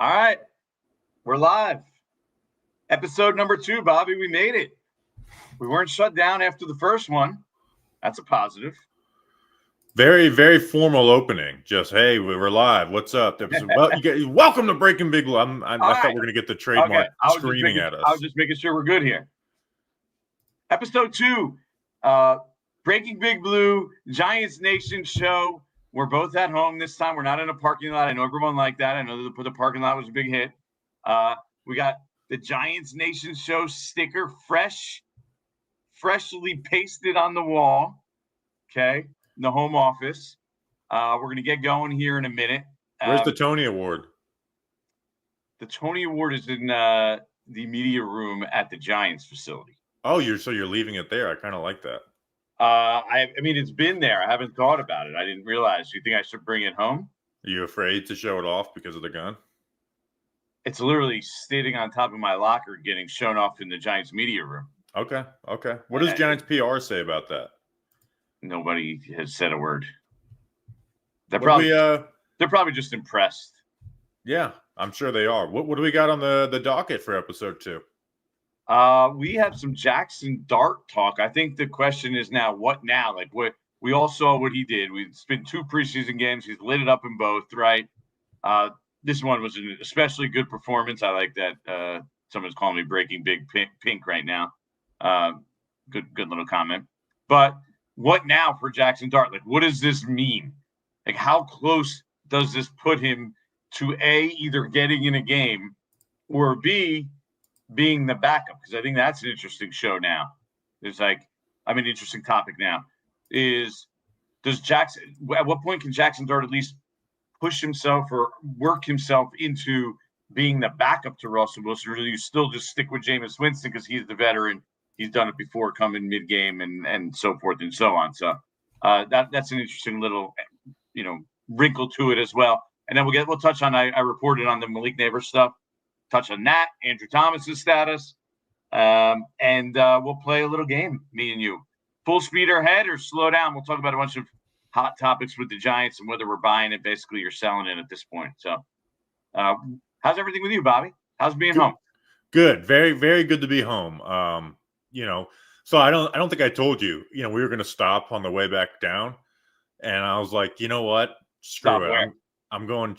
All right. We're live. Episode number 2, Bobby. We made it. We weren't shut down after the first one. That's a positive. Very, very formal opening. Just, hey, we're live. What's up? Well, you guys, welcome to Breaking Big Blue. I thought we were going to get the trademark screaming at us. I was just making sure we're good here. Episode 2, Breaking Big Blue, Giants Nation show. We're both at home this time. We're not in a parking lot. I know everyone liked that. I know the parking lot was a big hit. We got the Giants Nation show sticker freshly pasted on the wall. Okay. In the home office. We're going to get going here in a minute. Where's the Tony Award? The Tony Award is in the media room at the Giants facility. Oh, you're leaving it there. I kind of like that. I mean, it's been there. I haven't thought about it. I didn't realize. You think I should bring it home? Are you afraid to show it off because of the gun? It's literally sitting on top of my locker getting shown off in the Giants media room. Okay. What does Giants PR say about that? Nobody has said a word. They're probably just impressed. Yeah, I'm sure they are. What do we got on the docket for episode 2? We have some Jaxson Dart talk. I think the question is now, what now? Like, what we all saw what he did. It's been 2 preseason games. He's lit it up in both, right? This one was an especially good performance. I like that. Someone's calling me Breaking Big Pink right now. Good little comment. But what now for Jaxson Dart? Like, what does this mean? Like, how close does this put him to A, either getting in a game, or B, being the backup? Because I think that's an interesting show now. Interesting topic now is, at what point can Jaxson Dart at least push himself or work himself into being the backup to Russell Wilson, or do you still just stick with Jameis Winston because he's the veteran? He's done it before, coming mid-game and so forth and so on. So that's an interesting little, wrinkle to it as well. And then we'll touch on, I reported on the Malik Nabers stuff, touch on that, Andrew Thomas's status, and we'll play a little game, me and you. Full speed ahead or slow down. We'll talk about a bunch of hot topics with the Giants and whether we're buying it, basically, you're selling it at this point. So how's everything with you, Bobby? How's being home? Good. Very, very good to be home. So I don't think I told you, we were going to stop on the way back down, and I was like, you know what? Screw it. I'm going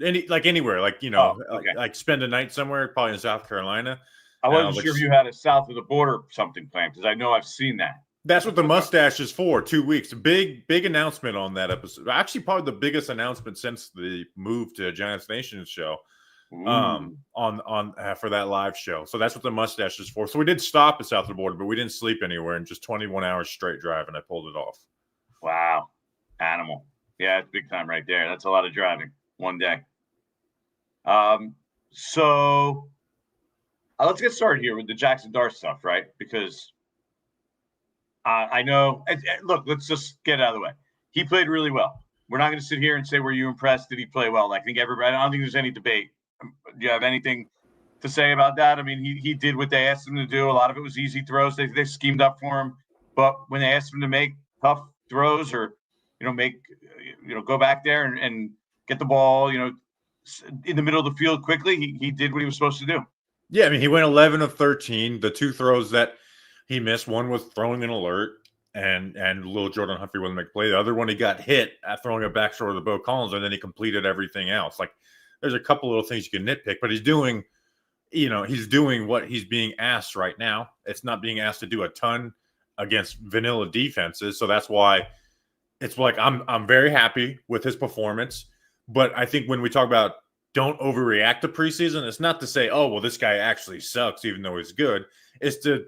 anywhere, like spend a night somewhere, probably in South Carolina. I wasn't sure if you had a south of the border something planned, because I know I've seen that. That's what the mustache is for. 2 weeks. Big announcement on that episode. Actually, probably the biggest announcement since the move to Giants Nation show. On for that live show. So that's what the mustache is for. So we did stop at south of the border, but we didn't sleep anywhere, and just 21 hours straight drive, and I pulled it off. Wow. Animal. Yeah, it's big time right there. That's a lot of driving one day. So let's get started here with the Jaxson Dart stuff, right? Because I know, look, let's just get it out of the way. He played really well. We're not going to sit here and say, were you impressed? Did he play well? I think everybody, I don't think there's any debate. Do you have anything to say about that? I mean, he did what they asked him to do. A lot of it was easy throws. They schemed up for him. But when they asked him to make tough throws or, go back there and get the ball, in the middle of the field quickly, he did what he was supposed to do. Yeah, I mean, he went 11 of 13. The 2 throws that he missed, one was throwing an alert, and little Jordan Humphrey wasn't make a play. The other one, he got hit at throwing a back short of the Bo Collins, and then he completed everything else. Like, there's a couple little things you can nitpick, but he's doing what he's being asked right now. It's not being asked to do a ton against vanilla defenses, so that's why it's like I'm very happy with his performance. But I think when we talk about don't overreact to preseason, it's not to say, oh, well, this guy actually sucks, even though he's good. It's to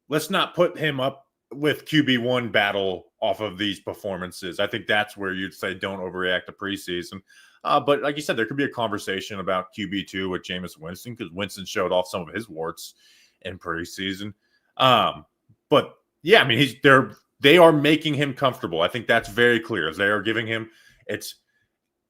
let's not put him up with QB1 battle off of these performances. I think that's where you'd say don't overreact to preseason. But like you said, there could be a conversation about QB2 with Jameis Winston, because Winston showed off some of his warts in preseason. But yeah, I mean, they are making him comfortable. I think that's very clear. They are giving him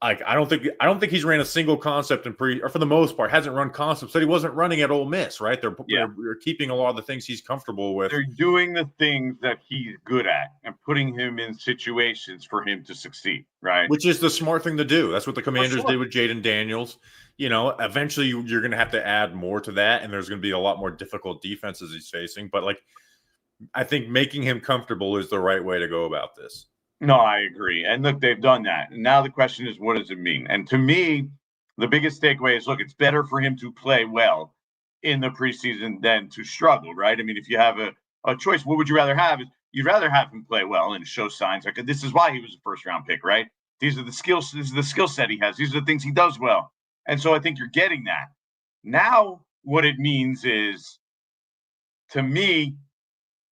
Like I don't think he's ran a single concept or for the most part hasn't run concepts that he wasn't running at Ole Miss, right? They're keeping a lot of the things he's comfortable with. They're doing the things that he's good at and putting him in situations for him to succeed, right? Which is the smart thing to do. That's what the Commanders did with Jaden Daniels. Eventually you're going to have to add more to that, and there's going to be a lot more difficult defenses he's facing. But like, I think making him comfortable is the right way to go about this. No, I agree. And look, they've done that. And now the question is, what does it mean? And to me, the biggest takeaway is, look, it's better for him to play well in the preseason than to struggle, right? I mean, if you have a choice, what would you rather have? You'd rather have him play well and show signs. Like, this is why he was a first-round pick, right? These are the skills. This is the skill set he has. These are the things he does well. And so I think you're getting that. Now, what it means is, to me,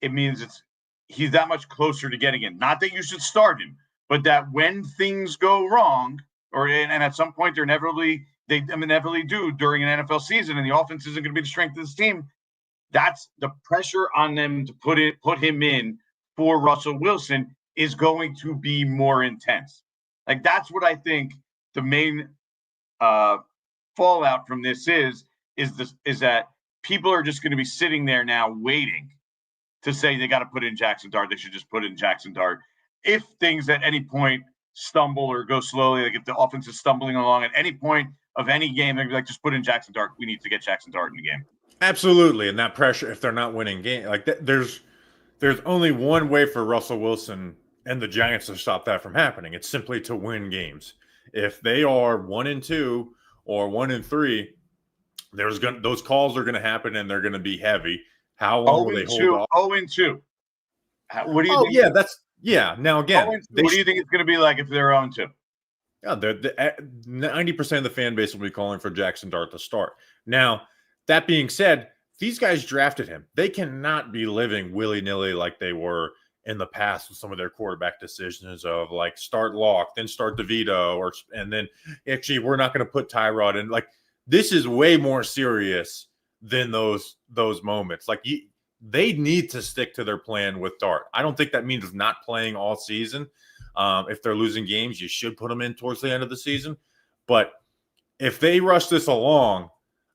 it means he's that much closer to getting it. Not that you should start him, but that when things go wrong, and at some point they inevitably do during an NFL season, and the offense isn't going to be the strength of this team, that's the pressure on them to put him in for Russell Wilson is going to be more intense. Like, that's what I think the main fallout from this is that people are just going to be sitting there now waiting to say they got to put in Jaxson Dart. They should just put in Jaxson Dart. If things at any point stumble or go slowly, like if the offense is stumbling along at any point of any game, they'd be like, just put in Jaxson Dart. We need to get Jaxson Dart in the game. Absolutely. And that pressure, if they're not winning game, like there's only one way for Russell Wilson and the Giants to stop that from happening. It's simply to win games. If they are 1-2 or 1-3, those calls are going to happen and they're going to be heavy. How long will they hold off? 0-2. What do you think? Now again, what do you think it's going to be like if they're 0-2? Yeah, 90% of the fan base will be calling for Jaxson Dart to start. Now, that being said, these guys drafted him. They cannot be living willy-nilly like they were in the past with some of their quarterback decisions of like start Locke, then start DeVito, and then actually we're not going to put Tyrod in. Like, this is way more serious than those moments. Like, they need to stick to their plan with Dart. I don't think that means not playing all season. If they're losing games, you should put them in towards the end of the season. But if they rush this along,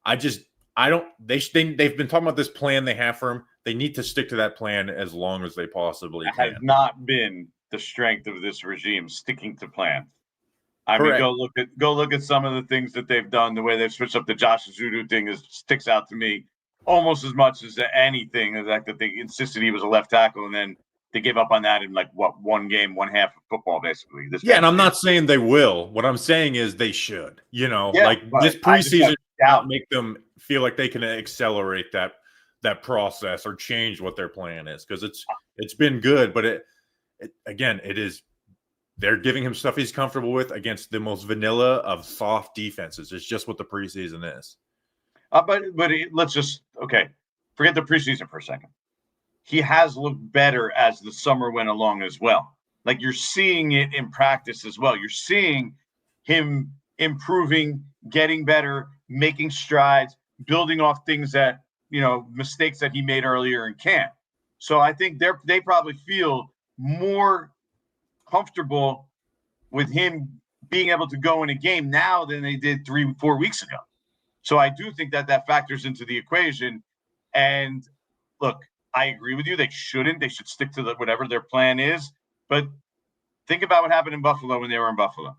they've been talking about this plan they have for him. They need to stick to that plan as long as they possibly can. It has not been the strength of this regime sticking to plans. I Correct. mean, go look at some of the things that they've done. The way they've switched up the Josh Zudu thing sticks out to me almost as much as anything. The fact that they insisted he was a left tackle, and then they gave up on that in one game, one half of football, basically. And I'm not saying they will. What I'm saying is they should. This preseason make them feel like they can accelerate that process or change what their plan is, because it's been good, but it is. They're giving him stuff he's comfortable with against the most vanilla of soft defenses. It's just what the preseason is. But let's just forget the preseason for a second. He has looked better as the summer went along as well. Like, you're seeing it in practice as well. You're seeing him improving, getting better, making strides, building off things that, mistakes that he made earlier in camp. So I think they probably feel more comfortable with him being able to go in a game now than they did 3-4 weeks ago. So I do think that factors into the equation. And look, I agree with you. They shouldn't. They should stick to whatever their plan is. But think about what happened in Buffalo when they were in Buffalo.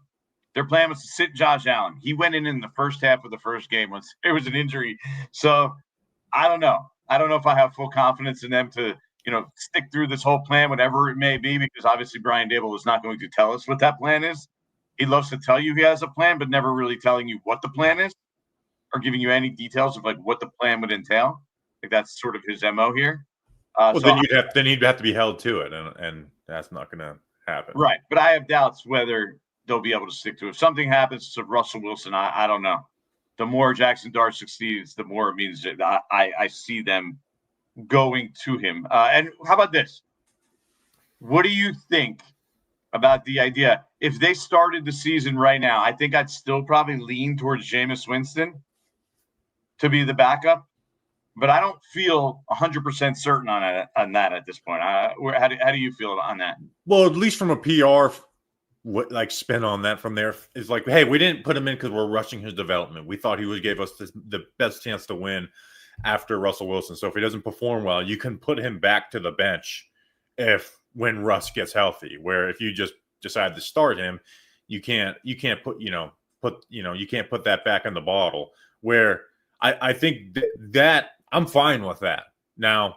Their plan was to sit Josh Allen. He went in the first half of the first game once there was an injury. So I don't know. I don't know if I have full confidence in them to stick through this whole plan, whatever it may be, because obviously Brian Daboll is not going to tell us what that plan is. He loves to tell you he has a plan, but never really telling you what the plan is or giving you any details of what the plan would entail. Like, that's sort of his MO here. Then he'd have to be held to it, and that's not going to happen. Right, but I have doubts whether they'll be able to stick to it. If something happens to Russell Wilson, I don't know. The more Jaxson Dart succeeds, the more it means that I see them going to him. And how about this? What do you think about the idea? If they started the season right now, I think I'd still probably lean towards Jameis Winston to be the backup, but I don't feel 100% certain on that at this point. How do you feel on that? Well, at least from a PR what like spin on that from there is like, hey, we didn't put him in because we're rushing his development. We thought he would give us the best chance to win after Russell Wilson. So if he doesn't perform well, you can put him back to the bench when Russ gets healthy. Where if you just decide to start him, you can't put you can't put that back in the bottle. Where I think that I'm fine with that. Now,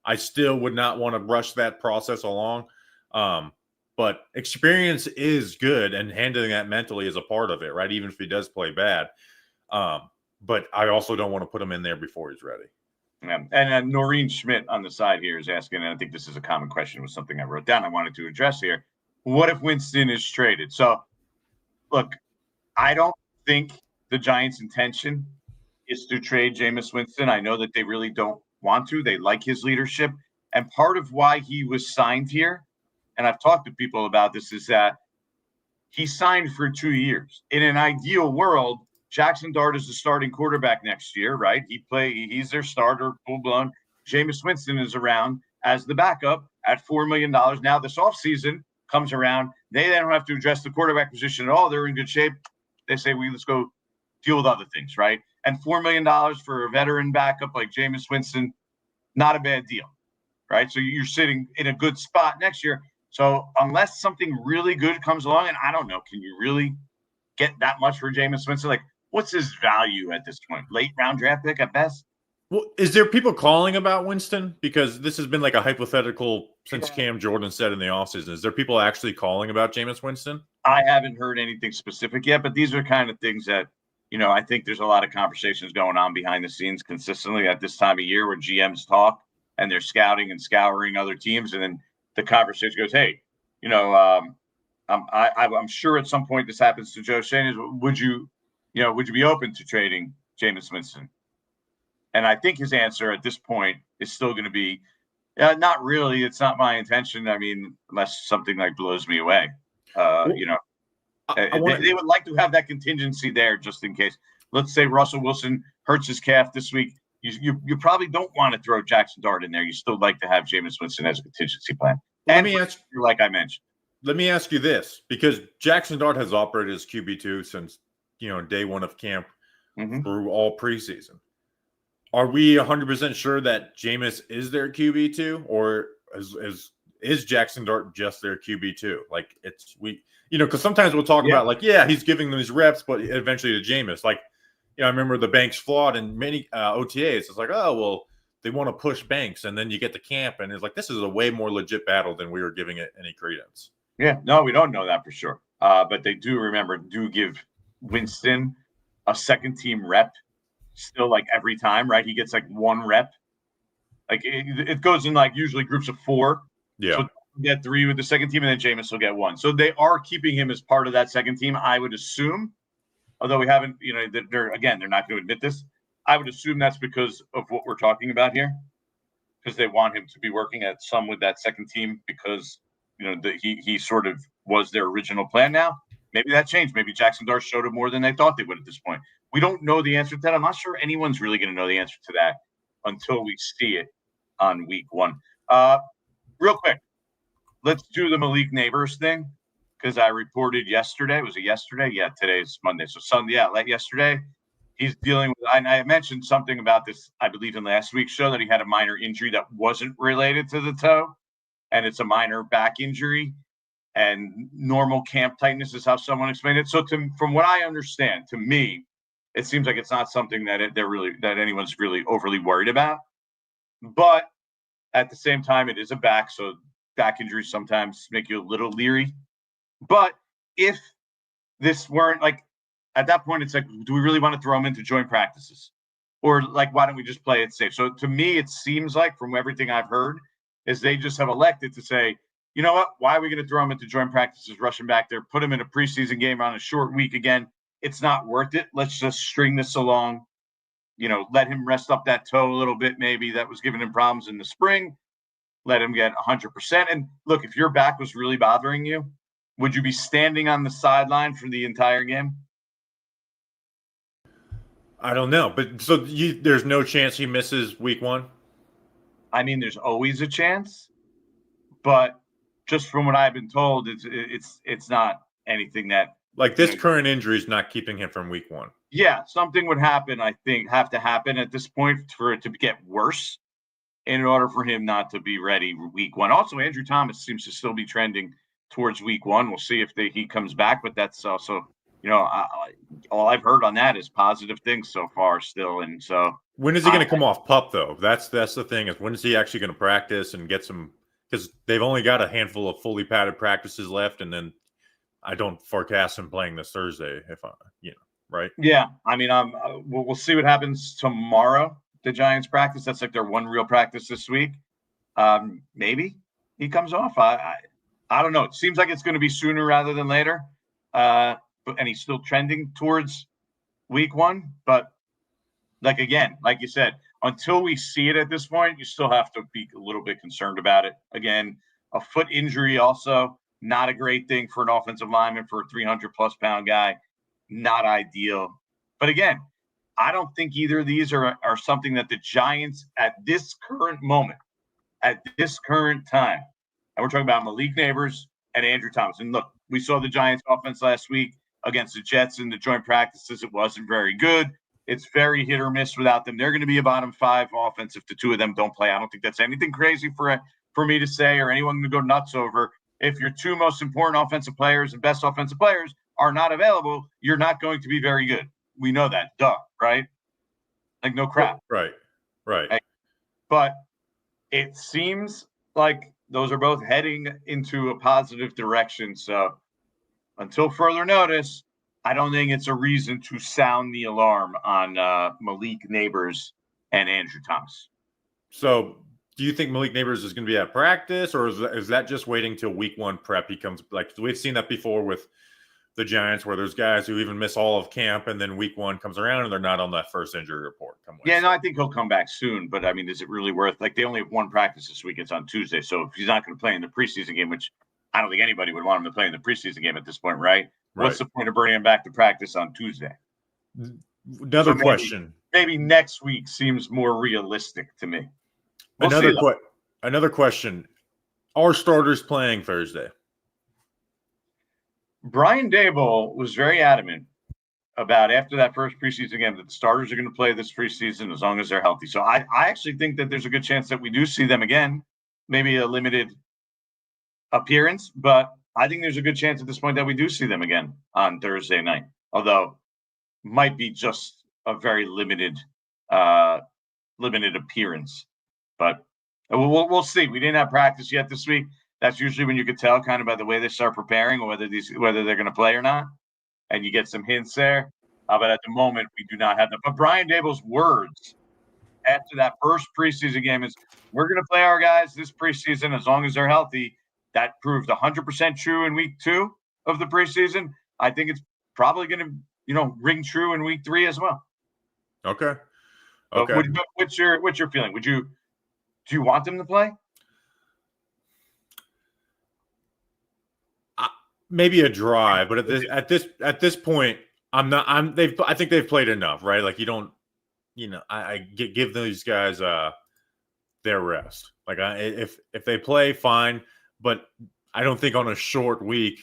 I still would not want to rush that process along. But experience is good, and handling that mentally is a part of it, right? Even if he does play bad. But I also don't want to put him in there before he's ready. Yeah. And Noreen Schmidt on the side here is asking, and I think this is a common question, was something I wrote down I wanted to address here. What if Winston is traded? So, look, I don't think the Giants' intention is to trade Jameis Winston. I know that they really don't want to. They like his leadership. And part of why he was signed here, and I've talked to people about this, is that he signed for 2 years. In an ideal world, Jaxson Dart is the starting quarterback next year, right? He's their starter, full-blown. Jameis Winston is around as the backup at $4 million. Now this offseason comes around. They don't have to address the quarterback position at all. They're in good shape. They say, let's go deal with other things, right? And $4 million for a veteran backup like Jameis Winston, not a bad deal, right? So you're sitting in a good spot next year. So unless something really good comes along, and I don't know, can you really get that much for Jameis Winston? Like, what's his value at this point? Late round draft pick at best? Well, is there people calling about Winston? Because this has been like a hypothetical since Cam Jordan said in the offseason. Is there people actually calling about Jameis Winston? I haven't heard anything specific yet, but these are kind of things that, I think there's a lot of conversations going on behind the scenes consistently at this time of year where GMs talk and they're scouting and scouring other teams. And then the conversation goes, hey, I'm sure at some point this happens to Joe Schoen, is would you be open to trading Jameis Winston? And I think his answer at this point is still going to be, not really. It's not my intention. I mean, unless something like blows me away, they would like to have that contingency there just in case. Let's say Russell Wilson hurts his calf this week. You probably don't want to throw Jaxson Dart in there. You still like to have Jameis Winston as a contingency plan. Let me ask you, like I mentioned. Let me ask you this, because Jaxson Dart has operated as QB2 since day one of camp through all preseason. Are we 100% sure that Jameis is their QB2, or is Jaxson Dart just their QB2? Like because sometimes we'll talk about he's giving them these reps, but eventually to Jameis. Like, I remember the Banks flawed in many OTAs. It's like, oh, well, they want to push Banks, and then you get to camp, and it's like, this is a way more legit battle than we were giving it any credence. Yeah, no, we don't know that for sure. But they do give Winston a second team rep still, like every time, right? He gets like one rep. Like it goes in like usually groups of 4. Yeah. So get 3 with the second team, and then Jameis will get 1. So they are keeping him as part of that second team, I would assume. Although we haven't, they're not going to admit this. I would assume that's because of what we're talking about here, because they want him to be working at some with that second team because, he sort of was their original plan. Now, maybe that changed. Maybe Jaxson Dart showed it more than they thought they would at this point. We don't know the answer to that. I'm not sure anyone's really going to know the answer to that until we see it on week 1. Real quick, let's do the Malik Nabers thing, because I reported yesterday. Was it yesterday? Yeah, today's Monday. So Sunday, like yesterday, he's dealing with, and I mentioned something about this, I believe, in last week's show, that he had a minor injury that wasn't related to the toe, and it's a minor back injury, and normal camp tightness is how someone explained it. So from what I understand, to me, it seems like it's not something that anyone's really overly worried about. But at the same time, it is a back, so back injuries sometimes make you a little leery. But if this weren't like, at that point, it's like, do we really want to throw him into joint practices? Or like, why don't we just play it safe? So to me, it seems like, from everything I've heard, is they just have elected to say, you know what, why are we going to throw him into joint practices, rush him back there, put him in a preseason game on a short week again? It's not worth it. Let's just string this along, let him rest up that toe a little bit. Maybe that was giving him problems in the spring. Let him get 100%. And look, if your back was really bothering you, would you be standing on the sideline for the entire game? I don't know. But so there's no chance he misses week 1? I mean, there's always a chance, but just from what I've been told, it's not anything that like this current injury is not keeping him from week 1. Yeah, something would happen. I think have to happen at this point for it to get worse in order for him not to be ready week 1. Also, Andrew Thomas seems to still be trending towards week 1. We'll see if he comes back, but that's also, all I've heard on that is positive things so far still. And so when is he going to come off PUP though? That's the thing, is when is he actually going to practice and get some, because they've only got a handful of fully padded practices left. And then I don't forecast him playing this Thursday right? Yeah. I mean, we'll see what happens tomorrow. The Giants practice. That's like their one real practice this week. Maybe he comes off. I don't know. It seems like it's going to be sooner rather than later. And he's still trending towards week 1. But like you said, until we see it at this point, you still have to be a little bit concerned about it. Again, a foot injury also not a great thing for an offensive lineman, for a 300+ pound guy. Not ideal. But again, I don't think either of these are something that the Giants at this current moment, at this current time, and we're talking about Malik Nabers and Andrew Thomas. And look, we saw the Giants offense last week against the Jets in the joint practices. It wasn't very good. It's very hit or miss without them. They're going to be a bottom 5 offense if the two of them don't play. I don't think that's anything crazy for me to say or anyone to go nuts over. If your two most important offensive players and best offensive players are not available, you're not going to be very good. We know that. Duh, right? Like, no crap. Right. But it seems like those are both heading into a positive direction. So until further notice, I don't think it's a reason to sound the alarm on Malik Nabers and Andrew Thomas. So do you think Malik Nabers is going to be at practice, or is that just waiting till week 1 prep? He comes, like we've seen that before with the Giants, where there's guys who even miss all of camp, and then week 1 comes around and they're not on that first injury report. I think he'll come back soon. But I mean, is it really worth? Like, they only have one practice this week. It's on Tuesday, so if he's not going to play in the preseason game, which I don't think anybody would want him to play in the preseason game at this point, right? What's the point of bringing him back to practice on Tuesday? Another question. Maybe next week seems more realistic to me. Another question. Are starters playing Thursday? Brian Daboll was very adamant about, after that first preseason game, that the starters are going to play this preseason as long as they're healthy. So I actually think that there's a good chance that we do see them again, maybe a limited appearance, but I think there's a good chance at this point that we do see them again on Thursday night, although might be just a very limited appearance. But we'll see. We didn't have practice yet this week. That's usually when you could tell, kind of by the way they start preparing, or whether they're going to play or not, and you get some hints there. But at the moment, we do not have them. But Brian Daboll's words after that first preseason game is, "We're going to play our guys this preseason as long as they're healthy." That proved 100% true in week 2 of the preseason. I think it's probably going to, ring true in week 3 as well. Okay. What's your feeling? Do you want them to play? Maybe a drive, but at this point, I think they've played enough, right? Like, you don't, I give these guys their rest. Like, if they play, fine, but I don't think on a short week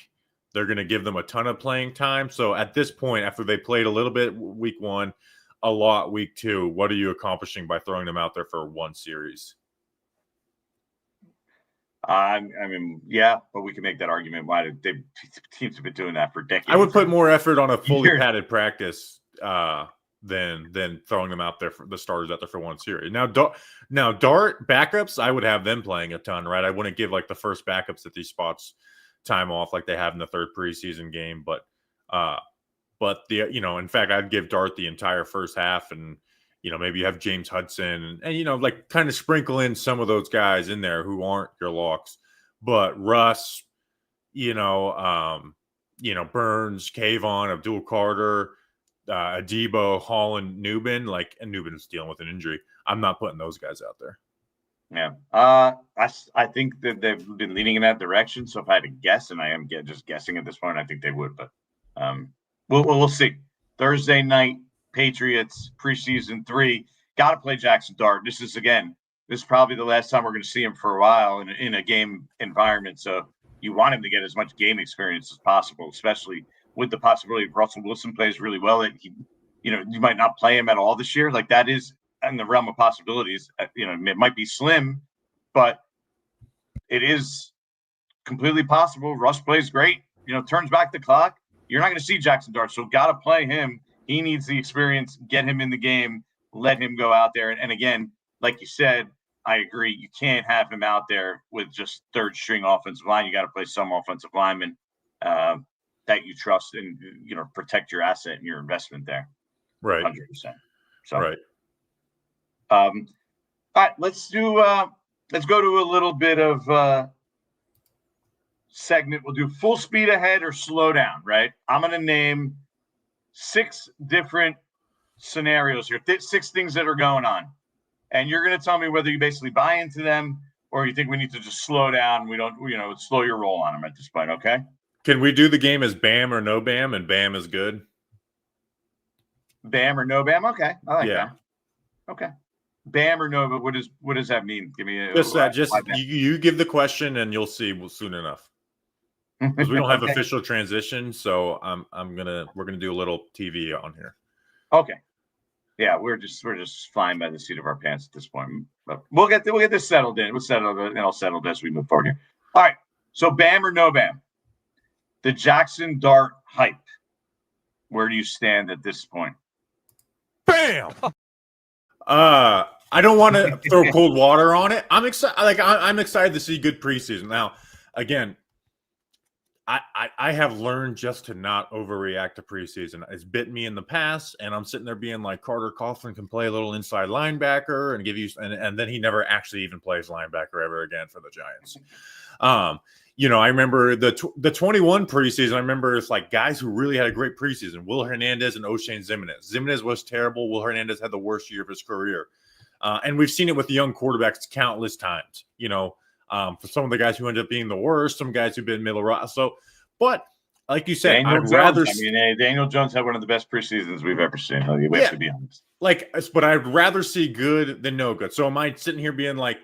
they're going to give them a ton of playing time. So at this point, after they played a little bit week 1, a lot week 2, what are you accomplishing by throwing them out there for one series? I mean, yeah, but we can make that argument. Why teams have been doing that for decades? I would put more effort on a fully padded practice than throwing them out there for the starters out there for one series. Now Dart backups, I would have them playing a ton, right? I wouldn't give like the first backups at these spots time off like they have in the third preseason game, but in fact, I'd give Dart the entire first half, and maybe you have James Hudson and like kind of sprinkle in some of those guys in there who aren't your locks. But Russ, Burns, Kayvon, Abdul Carter, Adebo, Holland, Nubin, and Nubin's dealing with an injury. I'm not putting those guys out there. Yeah. I think that they've been leaning in that direction. So if I had to guess, and I am just guessing at this point, I think they would, but we'll see. Thursday night, Patriots preseason 3, got to play Jaxson Dart. This is probably the last time we're going to see him for a while in a game environment. So you want him to get as much game experience as possible, especially with the possibility of Russell Wilson plays really well. That you might not play him at all this year. Like that is in the realm of possibilities. It might be slim, but it is completely possible. Russ plays great. Turns back the clock. You're not going to see Jaxson Dart, so got to play him. He needs the experience. Get him in the game. Let him go out there. And again, like you said, I agree. You can't have him out there with just third string offensive line. You got to play some offensive linemen that you trust and protect your asset and your investment there. Right. 100%. So right. All right. Let's go to a little bit of segment. We'll do full speed ahead or slow down. Right. I'm going to name 6 different scenarios here. 6 things that are going on. And you're going to tell me whether you basically buy into them or you think we need to just slow down. We don't, slow your roll on them at this point. Okay. Can we do the game as Bam or no Bam, and Bam is good? Bam or no Bam? Okay. I like Yeah. that. Okay. Bam or no, but what does that mean? Give me you give the question and you'll see soon enough. Because we don't have official transition, so we're gonna do a little TV on here. Okay. Yeah, we're just flying by the seat of our pants at this point. But we'll get this settled in. We'll settle it, and I'll settle as we move forward here. All right. So Bam or no Bam? The Jaxson Dart hype. Where do you stand at this point? Bam. I don't want to throw cold water on it. I'm excited. I'm excited to see good preseason. Now, again, I have learned just to not overreact to preseason. It's bit me in the past, and I'm sitting there being like, Carter Coughlin can play a little inside linebacker and give you, and then he never actually even plays linebacker ever again for the Giants. I remember the 21 preseason. I remember it's like guys who really had a great preseason. Will Hernandez and O'Shane Ximines. Ximines was terrible. Will Hernandez had the worst year of his career. And we've seen it with young quarterbacks countless times, for some of the guys who ended up being the worst, some guys who've been middle rock. So, but like you said, Daniel Jones had one of the best preseasons we've ever seen. We have to be honest. But I'd rather see good than no good. So am I sitting here being like,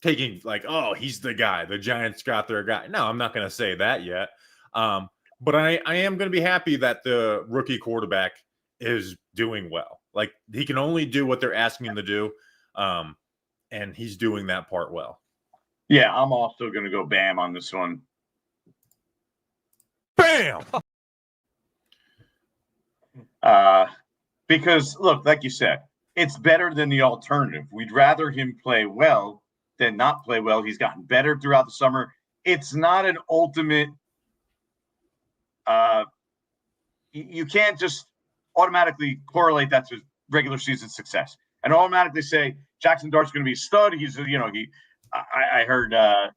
taking like, oh, he's the guy. The Giants got their guy. No, I'm not going to say that yet. But I am going to be happy that the rookie quarterback is doing well. Like he can only do what they're asking him to do. And he's doing that part well. Yeah, I'm also going to go Bam on this one. Bam! Because, look, like you said, it's better than the alternative. We'd rather him play well than not play well. He's gotten better throughout the summer. It's not an ultimate you can't just automatically correlate that to regular season success and automatically say Jaxson Dart's going to be a stud. He's, I heard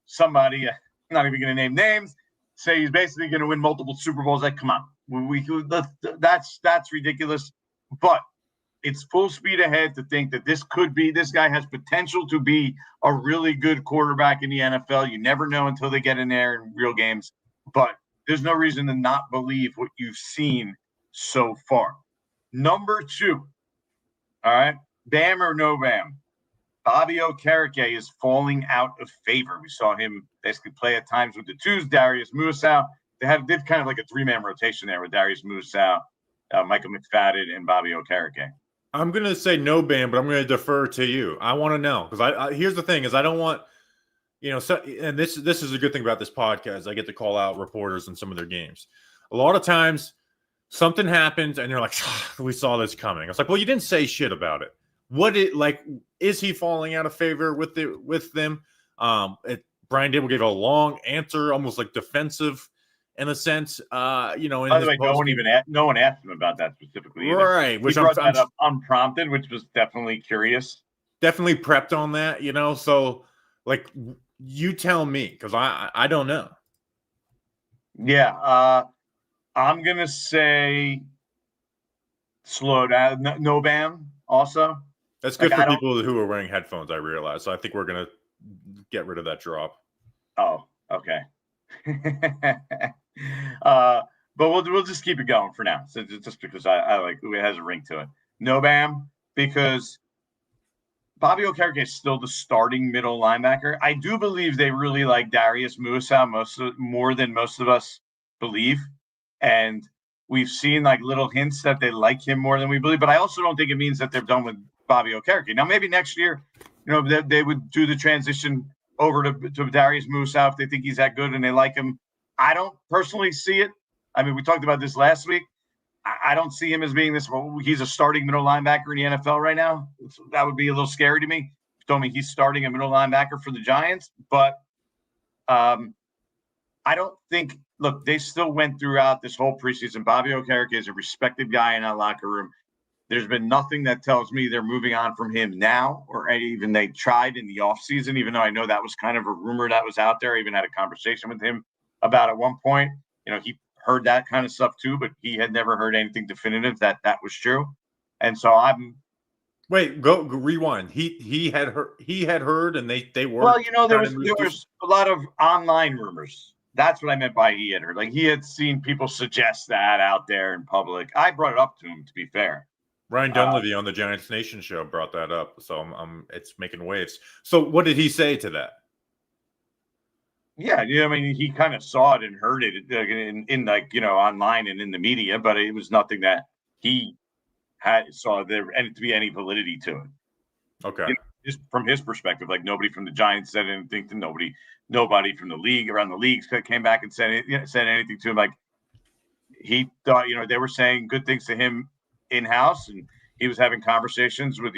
somebody, I'm not even going to name names, say he's basically going to win multiple Super Bowls. Like, come on, that's ridiculous. But it's full speed ahead to think that this guy has potential to be a really good quarterback in the NFL. You never know until they get in there in real games. But there's no reason to not believe what you've seen so far. Number 2, all right, Bam or no Bam? Bobby Okereke is falling out of favor. We saw him basically play at times with the twos, Darius Muasau. They did kind of like a 3-man rotation there with Darius Muasau, Michael McFadden, and Bobby Okereke. I'm going to say no Bam, but I'm going to defer to you. I want to know because here's the thing: is I don't want, and this is a good thing about this podcast. I get to call out reporters in some of their games. A lot of times, something happens, and you're like, "We saw this coming." It's like, well, you didn't say shit about it. Is he falling out of favor with them? Brian Dable gave a long answer, almost like defensive. In a sense, By the way, no one asked him about that specifically either. Right, which brought that up unprompted, which was definitely curious. Definitely prepped on that, So, like, you tell me because I don't know. Yeah, I'm gonna say slow down. No Bam. Also, that's good for people who are wearing headphones. I realize, so I think we're gonna get rid of that drop. Oh, okay. But we'll just keep it going for now. So just because I like it has a ring to it. No Bam, because Bobby Okereke is still the starting middle linebacker. I do believe they really like Darius Musa more than most of us believe. And we've seen like little hints that they like him more than we believe. But I also don't think it means that they're done with Bobby Okereke. Now, maybe next year, they would do the transition over to Darius Musa if they think he's that good and they like him. I don't personally see it. I mean, we talked about this last week. I don't see him as being this. Well, he's a starting middle linebacker in the NFL right now. That would be a little scary to me. You told me he's starting a middle linebacker for the Giants, but I don't think. Look, they still went throughout this whole preseason. Bobby Okereke is a respected guy in that locker room. There's been nothing that tells me they're moving on from him now, or even they tried in the offseason, even though I know that was kind of a rumor that was out there. I even had a conversation with him about at one point. He heard that kind of stuff too, but he had never heard anything definitive that was true. And so go rewind. He had heard and they were. Well, there was a lot of online rumors. That's what I meant by he had heard. Like he had seen people suggest that out there in public. I brought it up to him, to be fair. Ryan Dunleavy on the Giants Nation show brought that up, so it's making waves. So what did he say to that? Yeah, I mean, he kind of saw it and heard it in online and in the media, but it was nothing that he saw there and to be any validity to it. Okay, just from his perspective, like nobody from the Giants said anything to nobody from the league around the leagues came back and said anything to him. Like he thought, they were saying good things to him in house, and he was having conversations with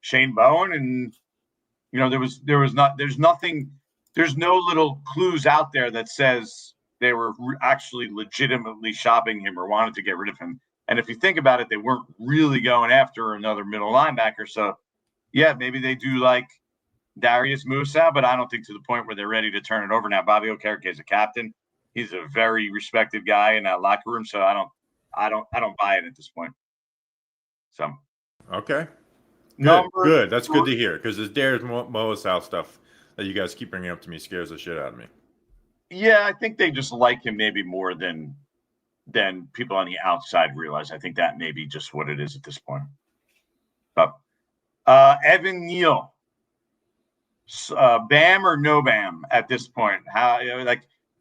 Shane Bowen, and there's no little clues out there that says they were actually legitimately shopping him or wanted to get rid of him. And if you think about it, they weren't really going after another middle linebacker. So, yeah, maybe they do like Darius Musa, but I don't think to the point where they're ready to turn it over now. Bobby Okereke is a captain. He's a very respected guy in that locker room. So I don't buy it at this point. So, okay, good. That's good to hear because this Darius Musa stuff that you guys keep bringing up to me scares the shit out of me. Yeah, I think they just like him maybe more than people on the outside realize. I think that may be just what it is at this point. But Evan Neal, Bam or no Bam at this point? How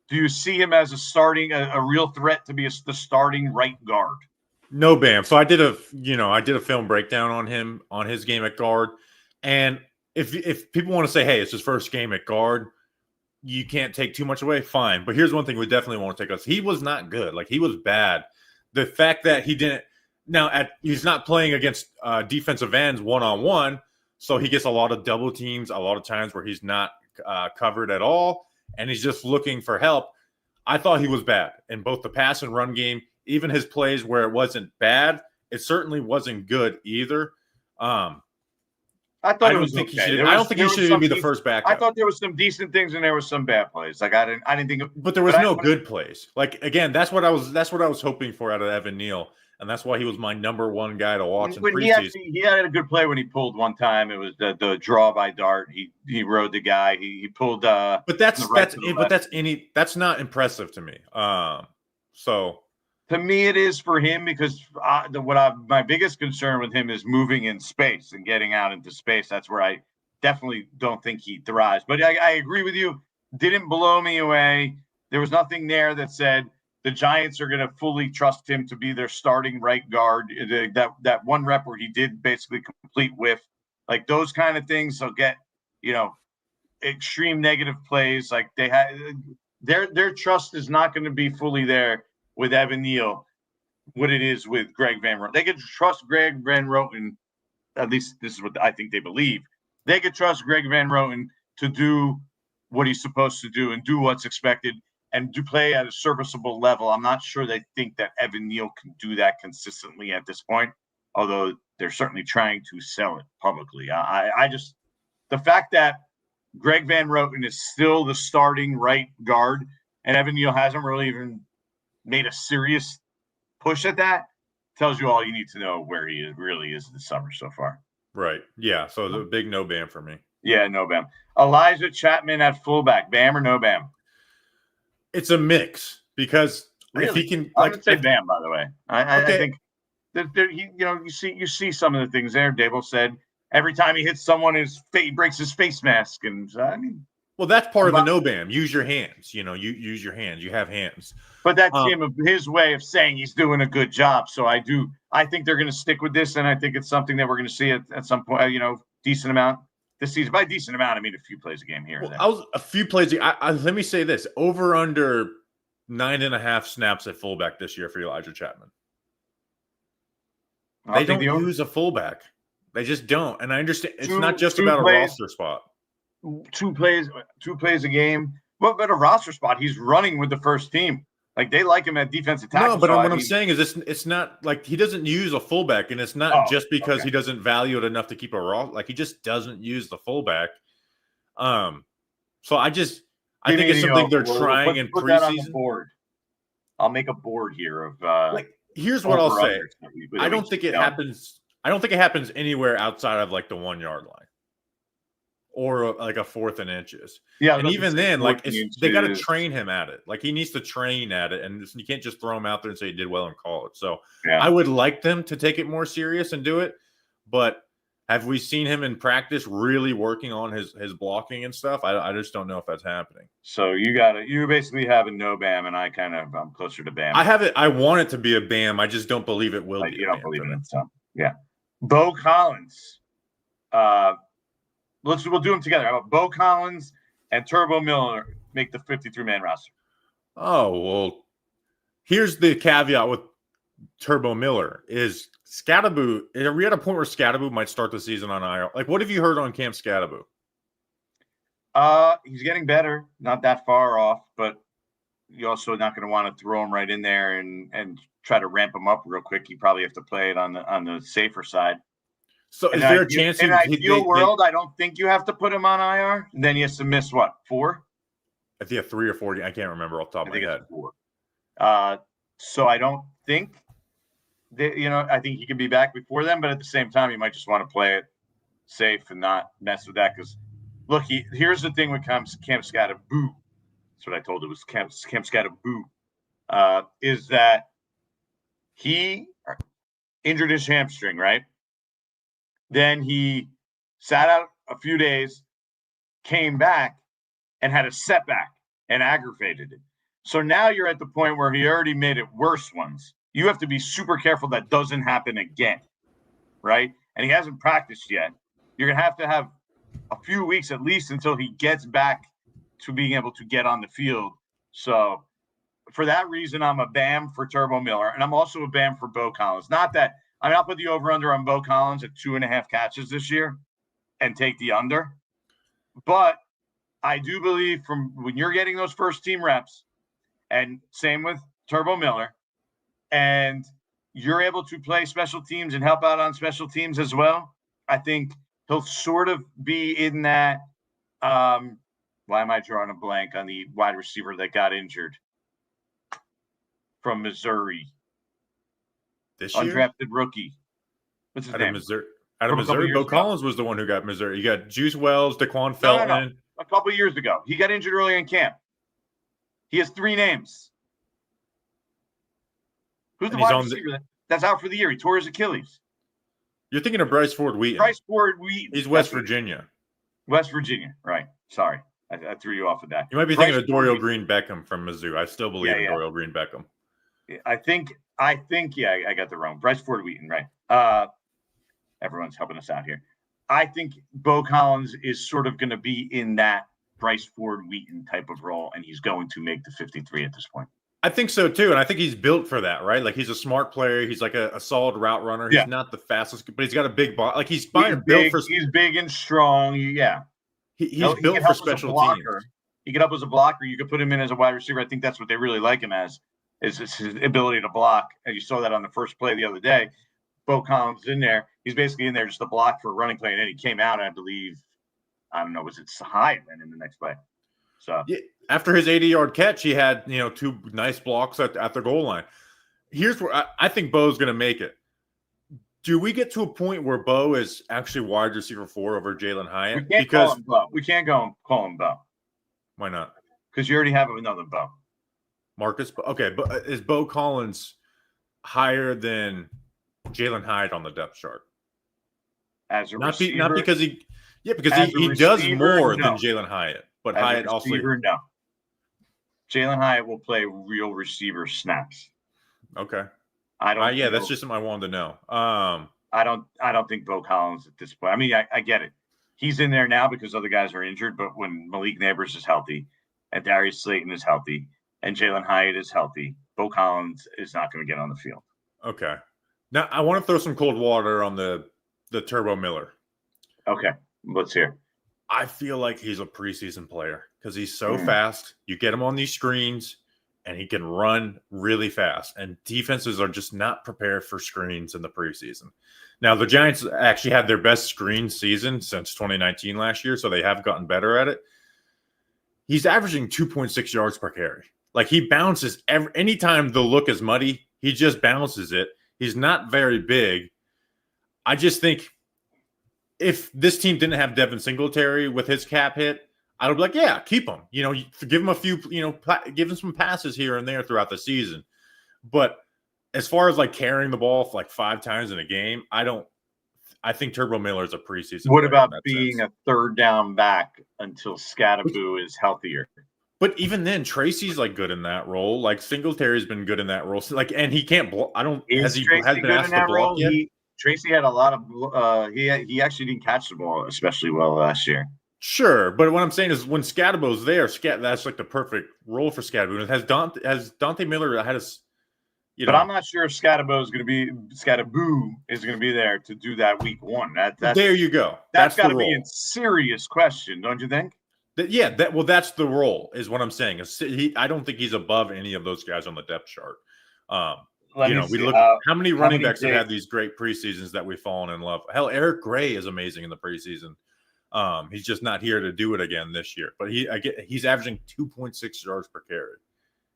do you see him as a real threat to be the starting right guard? No Bam. So I did a film breakdown on him on his game at guard, and if people want to say, hey, it's his first game at guard, you can't take too much away, fine. But here's one thing we definitely want to take us. He was not good. Like, he was bad. The fact that he didn't – now, he's not playing against defensive ends one-on-one, so he gets a lot of double teams, a lot of times where he's not covered at all, and he's just looking for help. I thought he was bad in both the pass and run game. Even his plays where it wasn't bad, it certainly wasn't good either. I don't think he should even be the first backup. I thought there was some decent things and there was some bad plays. Like I didn't think. But there was no good plays. Like again, that's what I was hoping for out of Evan Neal, and that's why he was my number one guy to watch in preseason. He had a good play when he pulled one time. It was the draw by Dart. He rode the guy. He pulled. But that's not impressive to me. So. To me, it is for him because my biggest concern with him is moving in space and getting out into space. That's where I definitely don't think he thrives. But I agree with you. Didn't blow me away. There was nothing there that said the Giants are going to fully trust him to be their starting right guard. That one rep where he did basically complete whiff, like those kind of things. So get extreme negative plays. Like they had their trust is not going to be fully there with Evan Neal, what it is with Greg Van Roten. They could trust Greg Van Roten, at least this is what I think they believe. They could trust Greg Van Roten to do what he's supposed to do and do what's expected and do play at a serviceable level. I'm not sure they think that Evan Neal can do that consistently at this point, although they're certainly trying to sell it publicly. I just – the fact that Greg Van Roten is still the starting right guard and Evan Neal hasn't really even – made a serious push at that tells you all you need to know where he really is this summer so far. Right. Yeah. So the big no Bam for me. Yeah, no Bam. Elijah Chapman at fullback, Bam or no Bam? It's a mix because if he can, I would say Bam. By the way, I think that you see some of the things there. Dable said every time he hits someone, he breaks his face mask. And I mean, well, that's part of the no bam. Use your hands. You use your hands. You have hands. But that's his way of saying he's doing a good job. So I think they're going to stick with this, and I think it's something that we're going to see at some point. Decent amount this season. By decent amount, I mean a few plays a game here. Well, and there. A few plays. Let me say this: over under 9.5 snaps at fullback this year for Elijah Chapman. They don't use a fullback. They just don't. And I understand it's not just about a roster spot. Two plays a game. Well, but a roster spot, he's running with the first team. Like, they like him at defensive tackle. No, but what I'm saying is it's not like he doesn't use a fullback, and it's not just because he doesn't value it enough to keep a raw. Like, he just doesn't use the fullback. So I think it's something they're trying in preseason. That on the board. I'll make a board here of here's what I'll say. I don't think it happens. I don't think it happens anywhere outside of like the 1 yard line or like a 4th and inches. Yeah. And even then, like they got to train him at it. Like, he needs to train at it, and you can't just throw him out there and say he did well in college. So I would like them to take it more serious and do it. But have we seen him in practice really working on his blocking and stuff? I just don't know if that's happening. So you basically have a no bam, and I'm closer to bam. I want it to be a bam. I just don't believe it will be. You don't believe in it. So yeah. Bo Collins. We'll do them together. How about Bo Collins and Turbo Miller make the 53-man roster? Oh, well, here's the caveat with Turbo Miller is Skattebo. Are we at a point where Skattebo might start the season on IR? Like, what have you heard on Camp Skattebo? He's getting better, not that far off, but you're also not going to want to throw him right in there and try to ramp him up real quick. You probably have to play it on the safer side. So is there a chance in an ideal world, I don't think you have to put him on IR. And then he has to miss what, 4? I think 3 or 4. I can't remember off the top of my head. 4. So I don't think that, I think he can be back before then, but at the same time, you might just want to play it safe and not mess with that. Because look, here's the thing with Camp Skattebo. That's what I told it was Camp Skattebo. Is that he injured his hamstring, right? Then he sat out a few days, came back, and had a setback and aggravated it. So now you're at the point where he already made it worse once. You have to be super careful that doesn't happen again, right? And he hasn't practiced yet. You're going to have a few weeks at least until he gets back to being able to get on the field. So for that reason, I'm a bam for Turbo Miller, and I'm also a bam for Bo Collins. I'll put the over-under on Bo Collins at 2.5 catches this year and take the under. But I do believe from when you're getting those first-team reps, and same with Turbo Miller, and you're able to play special teams and help out on special teams as well, I think he'll sort of be in that why am I drawing a blank on the wide receiver that got injured from Missouri? This year? Undrafted rookie. What's his name? Out of Missouri. Bo Collins was the one who got Missouri. You got Juice Wells, Daquan Felton. No. A couple of years ago. He got injured early in camp. He has 3 names. Who's the wide receiver that's out for the year? He tore his Achilles. You're thinking of Bryce Ford Wheaton. He's West Virginia. West Virginia, right. Sorry. I threw you off with that. You might be thinking of Dorial Green Beckham from Mizzou. I still believe in Dorial Green Beckham. I think, I got the wrong. Bryce Ford Wheaton, right. Everyone's helping us out here. I think Bo Collins is sort of going to be in that Bryce Ford Wheaton type of role, and he's going to make the 53 at this point. I think so too, and I think he's built for that, right? Like, he's a smart player. He's like a solid route runner. He's not the fastest, but he's got a big body. Like, he's built for. He's big and strong. Yeah, he's built for special teams. He could help as a blocker. You could put him in as a wide receiver. I think that's what they really like him as, is his ability to block. And you saw that on the first play the other day. Bo Collins is in there. He's basically in there just to block for a running play, and then he came out, and I believe, was it Sahai then in the next play? So after his 80-yard catch, he had 2 nice blocks at the goal line. Here's where I think Bo's going to make it. Do we get to a point where Bo is actually wide receiver 4 over Jalen Hyatt? We can't call him Bo. Why not? Because you already have another Bo. Marcus. Okay, but is Bo Collins higher than Jalen Hyatt on the depth chart? As a Not receiver, because because as a he does receiver, more no. than Jalen Hyatt, but As a Hyatt also. receiver, no. Jalen Hyatt will play real receiver snaps. Okay. I don't. Yeah, that's just something I wanted to know. I don't think Bo Collins at this point. I mean, I get it. He's in there now because other guys are injured, but when Malik Nabers is healthy, and Darius Slayton is healthy, and Jalen Hyatt is healthy, Bo Collins is not going to get on the field. Okay. Now I want to throw some cold water on the Turbo Miller. Okay, let's hear. I feel like he's a preseason player because he's so fast. You get him on these screens, and he can run really fast. And defenses are just not prepared for screens in the preseason. Now, the Giants actually had their best screen season since 2019 last year, so they have gotten better at it. He's averaging 2.6 yards per carry. Like, he bounces anytime the look is muddy, he just bounces it. He's not very big. I just think if this team didn't have Devin Singletary with his cap hit, I would be like, yeah, keep him. You know, give him a few, give him some passes here and there throughout the season. But as far as like carrying the ball like 5 times in a game, I think Turbo Miller is a preseason. What about being a third down back until Skattebo is healthier? But even then, Tracy's like good in that role. Like Singletary's been good in that role. So, like, and he can't block. Has he been asked to block yet? Tracy had a lot of. He actually didn't catch the ball especially well last year. Sure, but what I'm saying is when Skattebo's there, that's like the perfect role for Skattebo. Has Dante Miller had us? But I'm not sure if Skattebo is going to be there to do that week 1. There you go. That's got to be a serious question, don't you think? That's the role, is what I'm saying. I don't think he's above any of those guys on the depth chart. We look how many running backs have had these great preseasons that we've fallen in love. Hell, Eric Gray is amazing in the preseason. He's just not here to do it again this year. But he's averaging 2.6 yards per carry.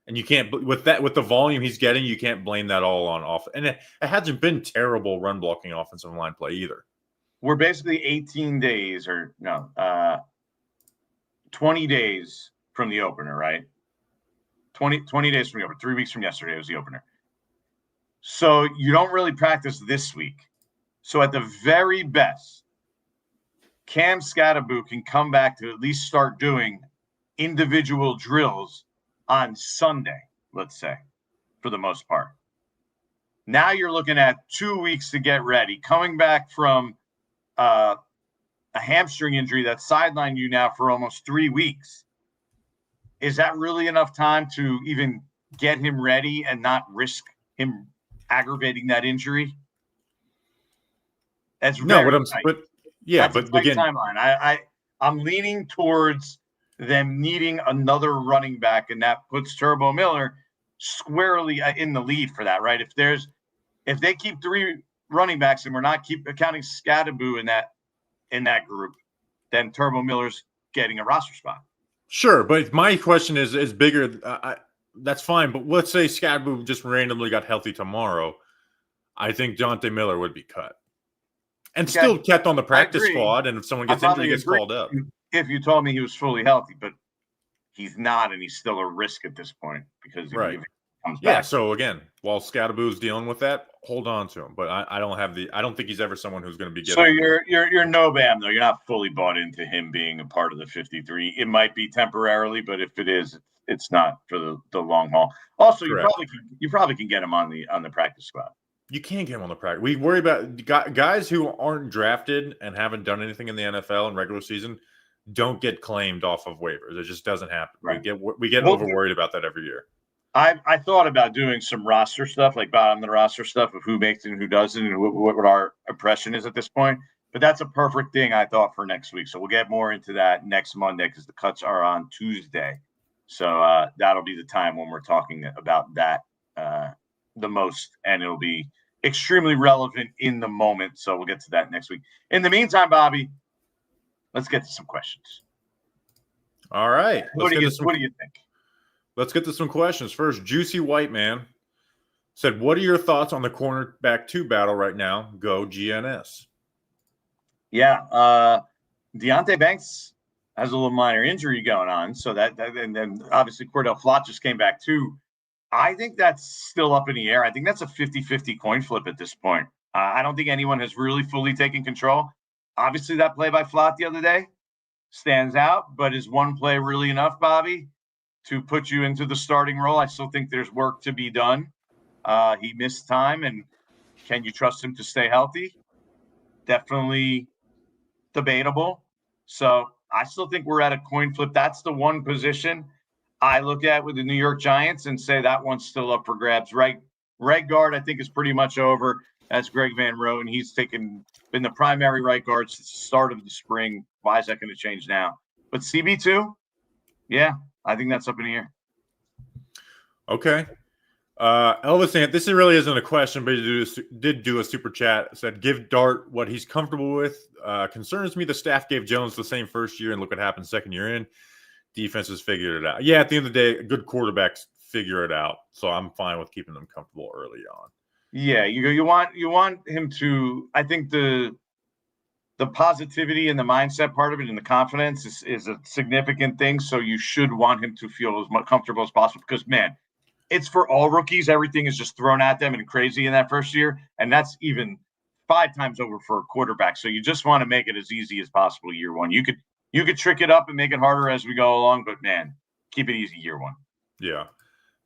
And you can't, with the volume he's getting, you can't blame that all on off. And it hasn't been terrible run blocking offensive line play either. We're basically 18 days 20 days from the opener, right? 20 days from the opener. 3 weeks from yesterday was the opener. So you don't really practice this week. So at the very best, Cam Skattebo can come back to at least start doing individual drills on Sunday, let's say, for the most part. Now you're looking at 2 weeks to get ready, coming back from a hamstring injury that sidelined you now for almost 3 weeks. Is that really enough time to even get him ready and not risk him aggravating that injury? That's very tight. That's a tight timeline. I'm leaning towards them needing another running back, and that puts Turbo Miller squarely in the lead for that, right? If they keep 3 running backs and we're not counting Skattebo in that group, then Turbo Miller's getting a roster spot. Sure, but my question is bigger. That's fine, but let's say Skattebo just randomly got healthy tomorrow. I think Dante Miller would be cut. And still kept on the practice squad, and if someone gets injured, he gets called up. If you told me he was fully healthy, but he's not, and he's still a risk at this point because if he comes back. So again, while Skattebo's dealing with that, hold on to him. But I don't think he's ever someone who's going to be getting. So you're no bam though. You're not fully bought into him being a part of the 53. It might be temporarily, but if it is, it's not for the long haul. Also, you probably can get him on the practice squad. You can't get him on the practice. We worry about guys who aren't drafted and haven't done anything in the NFL in regular season don't get claimed off of waivers. It just doesn't happen. Right. We get over worried about that every year. I thought about doing some roster stuff, like bottom of the roster stuff of who makes it and who doesn't, and what our impression is at this point. But that's a perfect thing I thought for next week. So we'll get more into that next Monday because the cuts are on Tuesday. So that'll be the time when we're talking about that the most, and it'll be extremely relevant in the moment. So we'll get to that next week. In the meantime, Bobby, let's get to some questions. All right. What do you think? Let's get to some questions. First, Juicy White Man said, what are your thoughts on the cornerback 2 battle right now? Go GNS. Yeah. Deonte Banks has a little minor injury going on. So and then obviously Cordell Flott just came back too. I think that's still up in the air. I think that's a 50-50 coin flip at this point. I don't think anyone has really fully taken control. obviously that play by Flott the other day stands out, but is one play really enough, Bobby, to put you into the starting role? I still think there's work to be done. He missed time, and can you trust him to stay healthy? Definitely debatable. So I still think we're at a coin flip. That's the one position I look at with the New York Giants and say that one's still up for grabs. Right guard, I think, is pretty much over. That's Greg Van Roten. He's been the primary right guard since the start of the spring. Why is that going to change now? But CB2, yeah, I think that's up in the air. Okay. Elvis Ant, this really isn't a question, but he did do a super chat. It said, give Dart what he's comfortable with. Concerns me the staff gave Jones the same first year, and look what happened second year in. Defenses figured it out. Yeah, at the end of the day, good quarterbacks figure it out. So I'm fine with keeping them comfortable early on. Yeah, you want him to. I think the positivity and the mindset part of it and the confidence is a significant thing. So you should want him to feel as much comfortable as possible because, man, it's for all rookies. Everything is just thrown at them and crazy in that first year. And that's even 5 times over for a quarterback. So you just want to make it as easy as possible year one. You could trick it up and make it harder as we go along, but man, keep it easy year one. Yeah.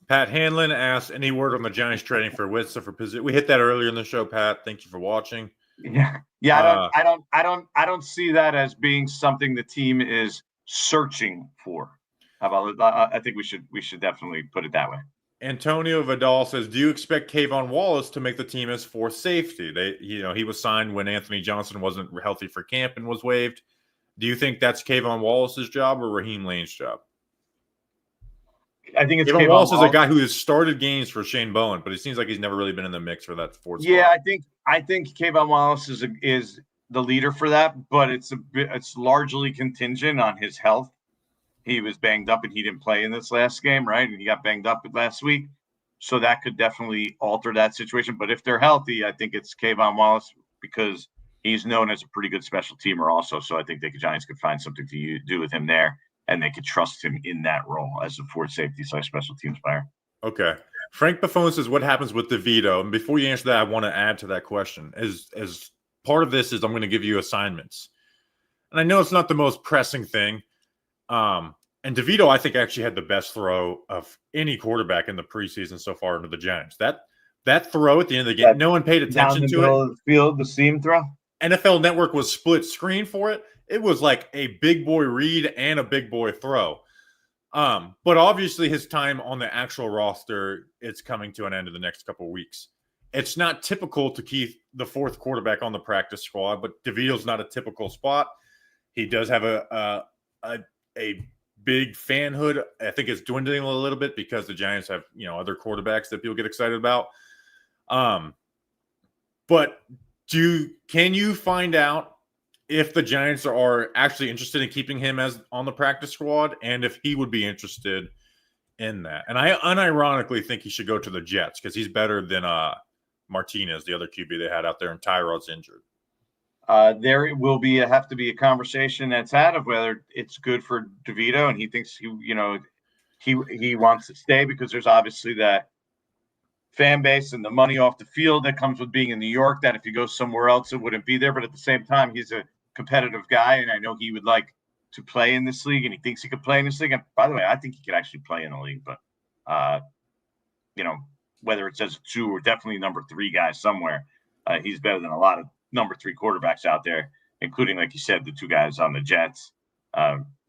Pat Hanlon asked, any word on the Giants trading for Witsa for position? We hit that earlier in the show, Pat. Thank you for watching. Yeah. I don't see that as being something the team is searching for. I think we should definitely put it that way. Antonio Vidal says, do you expect Kayvon Wallace to make the team as fourth safety? He was signed when Anthony Johnson wasn't healthy for camp and was waived. Do you think that's Kayvon Wallace's job or Raheem Lane's job? I think it's Kayvon Wallace is a guy who has started games for Shane Bowen, but it seems like he's never really been in the mix for that fourth spot. Yeah, I think Kayvon Wallace is the leader for that, but it's largely contingent on his health. He was banged up and he didn't play in this last game, right? And he got banged up last week. So that could definitely alter that situation. But if they're healthy, I think it's Kayvon Wallace because he's known as a pretty good special teamer also. So I think the Giants could find something to do with him there, and they could trust him in that role as a fourth safety / special teams player. Okay. Frank Buffon says, what happens with DeVito? And before you answer that, I want to add to that question. As part of this is I'm going to give you assignments. And I know it's not the most pressing thing. And DeVito, I think, actually had the best throw of any quarterback in the preseason so far into the Giants. That throw at the end of the game, no one paid attention to it. Down the middle of the field, the seam throw. NFL Network was split screen for it. It was like a big boy read and a big boy throw. But obviously his time on the actual roster, it's coming to an end in the next couple of weeks. It's not typical to keep the fourth quarterback on the practice squad, but DeVito's not a typical spot. He does have a big fanhood. I think it's dwindling a little bit because the Giants have, other quarterbacks that people get excited about. But can you find out if the Giants are actually interested in keeping him as on the practice squad and if he would be interested in that? And I unironically think he should go to the Jets because he's better than Martinez, the other QB they had out there, and Tyrod's injured. There will have to be a conversation that's had of whether it's good for DeVito, and he thinks he wants to stay because there's obviously that fan base and the money off the field that comes with being in New York, that if you go somewhere else, it wouldn't be there. But at the same time, he's a competitive guy, and I know he would like to play in this league, and he thinks he could play in this league. And by the way, I think he could actually play in the league, but whether it's as a 2 or definitely number 3 guy somewhere, he's better than a lot of number 3 quarterbacks out there, including, like you said, the 2 guys on the Jets.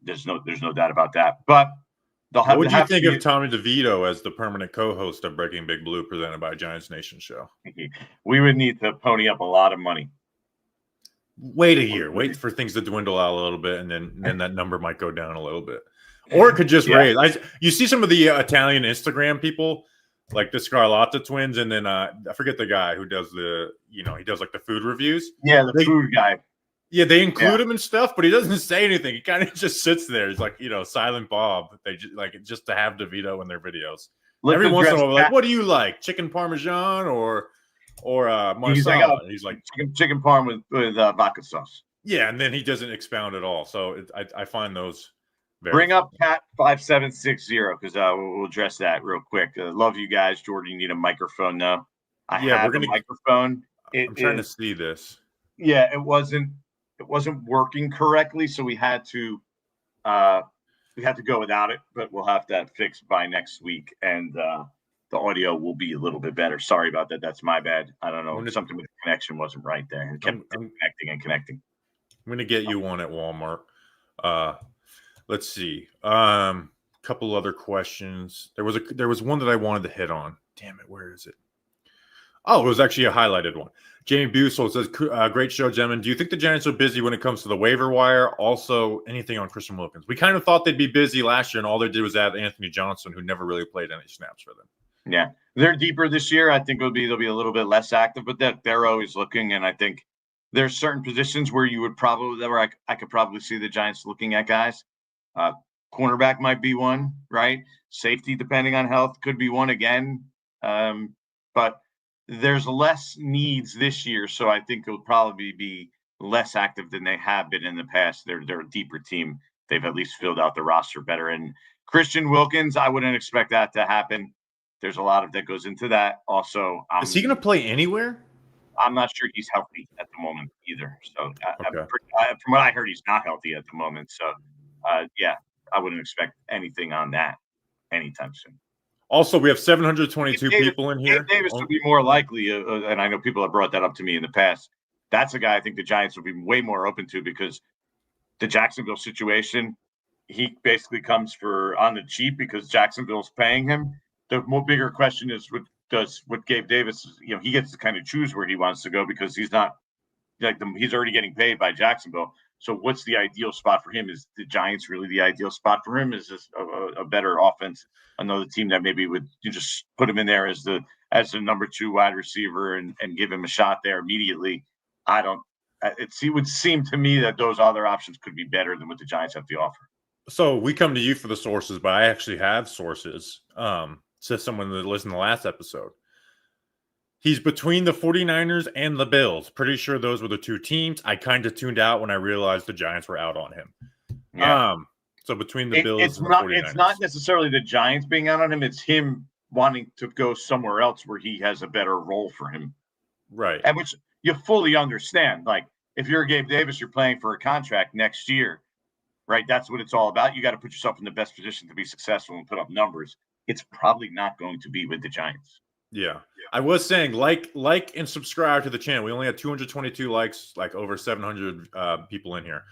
There's no doubt about that. But what would you think of Tommy DeVito as the permanent co-host of Breaking Big Blue presented by Giants Nation show? We would need to pony up a lot of money. Wait a year. Wait for things to dwindle out a little bit, and then that number might go down a little bit. Or it could just raise. You see some of the Italian Instagram people, like the Scarlatta twins, and then I forget the guy who does he does like the food reviews. Yeah, the food guy. Yeah, they include him and stuff, but he doesn't say anything. He kind of just sits there. He's like, Silent Bob. They just to have DeVito in their videos. Every once in a while, like, what do you like? Chicken Parmesan or marsala? He's like chicken parm with vodka sauce. Yeah, and then he doesn't expound at all. So I find those very Bring up Pat 5760 because we'll address that real quick. Love you guys, Jordan. You need a microphone now. I have a microphone. I'm trying to see this. Yeah, it wasn't wasn't working correctly, so we had to go without it. But we'll have that fixed by next week, and the audio will be a little bit better. Sorry about that. That's my bad. I don't know. Something with the connection wasn't right there. It kept connecting. I'm going to get you one at Walmart. Let's see. Couple other questions. There was one that I wanted to hit on. Damn it, where is it? Oh, it was actually a highlighted one. Jamie Busel says, great show, gentlemen. Do you think the Giants are busy when it comes to the waiver wire? Also, anything on Christian Wilkins? We kind of thought they'd be busy last year, and all they did was add Anthony Johnson, who never really played any snaps for them. Yeah, they're deeper this year. I think they'll be a little bit less active, but they're always looking, and I think there's certain positions where I could probably see the Giants looking at guys. Cornerback might be one, right? Safety, depending on health, could be one again. But there's less needs this year, so I think it'll probably be less active than they have been in the past. They're a deeper team. They've at least filled out the roster better. And Christian Wilkins, I wouldn't expect that to happen. There's a lot of that goes into that. Also, is he going to play anywhere? I'm not sure he's healthy at the moment either. So from what I heard, he's not healthy at the moment. So, yeah, I wouldn't expect anything on that anytime soon. Also, we have 722 people in here. Dave Davis would be more likely, and I know people have brought that up to me in the past. That's a guy I think the Giants would be way more open to because the Jacksonville situation, he basically comes on the cheap because Jacksonville's paying him. The bigger question is what Gabe Davis, he gets to kind of choose where he wants to go because he's not he's already getting paid by Jacksonville. So what's the ideal spot for him? Is the Giants really the ideal spot for him? Is this a better offense? Another team that maybe would just put him in there as the number 2 wide receiver and give him a shot there immediately. It would seem to me that those other options could be better than what the Giants have to offer. So we come to you for the sources, but I actually have sources. Says someone that listened to the last episode. He's between the 49ers and the Bills. Pretty sure those were the 2 teams. I kind of tuned out when I realized the Giants were out on him. Yeah. So between the Bills and the 49ers. It's not necessarily the Giants being out on him. It's him wanting to go somewhere else where he has a better role for him. Right. And which you fully understand. Like, if you're Gabe Davis, you're playing for a contract next year, right? That's what it's all about. You got to put yourself in the best position to be successful and put up numbers. It's probably not going to be with the Giants. Yeah. I was saying, like and subscribe to the channel. We only had 222 likes, like over 700 people in here.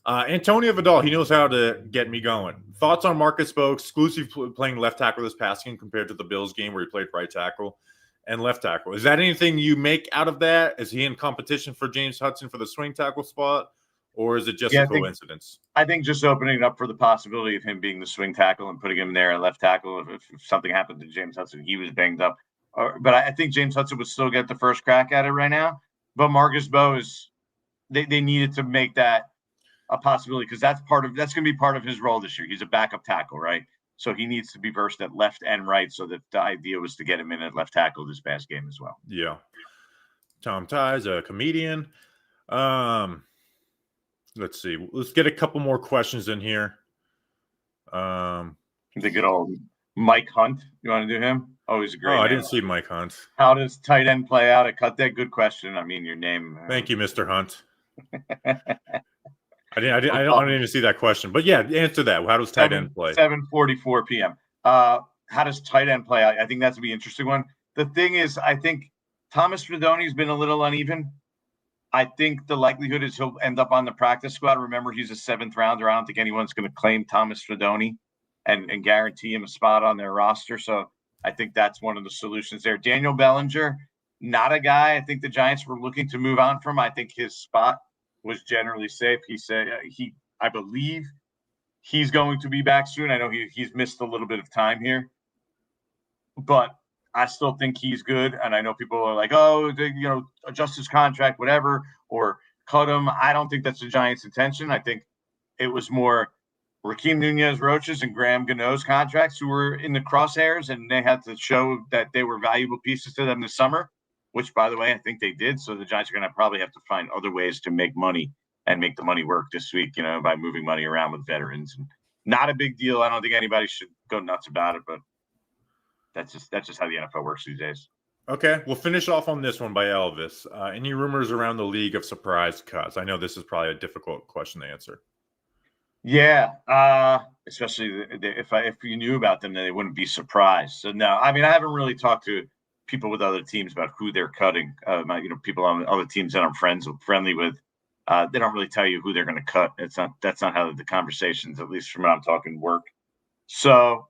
Antonio Vidal, he knows how to get me going. Thoughts on Marcus Bowe exclusive playing left tackle this past game compared to the Bills game where he played right tackle and left tackle? Is that anything you make out of that? Is he in competition for James Hudson for the swing tackle spot? Or is it just a coincidence? I think just opening it up for the possibility of him being the swing tackle and putting him there at left tackle. If something happened to James Hudson, he was banged up. But I think James Hudson would still get the first crack at it right now. But Marcus Bowe they needed to make that a possibility because that's going to be part of his role this year. He's a backup tackle, right? So he needs to be versed at left and right. So that the idea was to get him in at left tackle this past game as well. Yeah. Tom Tighe, a comedian. Let's see. Let's get a couple more questions in here. The good old Mike Hunt. You want to do him? Oh, he's a great. I didn't see Mike Hunt. How does tight end play out at cut that? Good question. I mean, your name. Thank you, Mr. Hunt. I don't even see that question, but yeah, answer that. How does tight end play? 7:44 p.m. How does tight end play out? I think that's gonna be an interesting one. The thing is, I think Thomas Fredoni's been a little uneven. I think the likelihood is he'll end up on the practice squad. Remember, he's a 7th rounder. I don't think anyone's going to claim Thomas Fredoni and guarantee him a spot on their roster. So I think that's one of the solutions there. Daniel Bellinger, not a guy I think the Giants were looking to move on from. I think his spot was generally safe. He said I believe he's going to be back soon. I know he's missed a little bit of time here, but I still think he's good. And I know people are like, adjust his contract, whatever, or cut him. I don't think that's the Giants' intention. I think it was more Raheem Nunez-Roches and Graham Gano's contracts who were in the crosshairs, and they had to show that they were valuable pieces to them this summer, which, by the way, I think they did. So the Giants are going to probably have to find other ways to make money and make the money work this week, by moving money around with veterans. And not a big deal. I don't think anybody should go nuts about it, but that's just how the NFL works these days. Okay, we'll finish off on this one by Elvis. Any rumors around the league of surprise cuts? I know this is probably a difficult question to answer. Yeah, especially if you knew about them, then they wouldn't be surprised. So no, I mean I haven't really talked to people with other teams about who they're cutting. People on other teams that I'm friendly with, they don't really tell you who they're going to cut. That's not how the conversations, at least from what I'm talking, work. So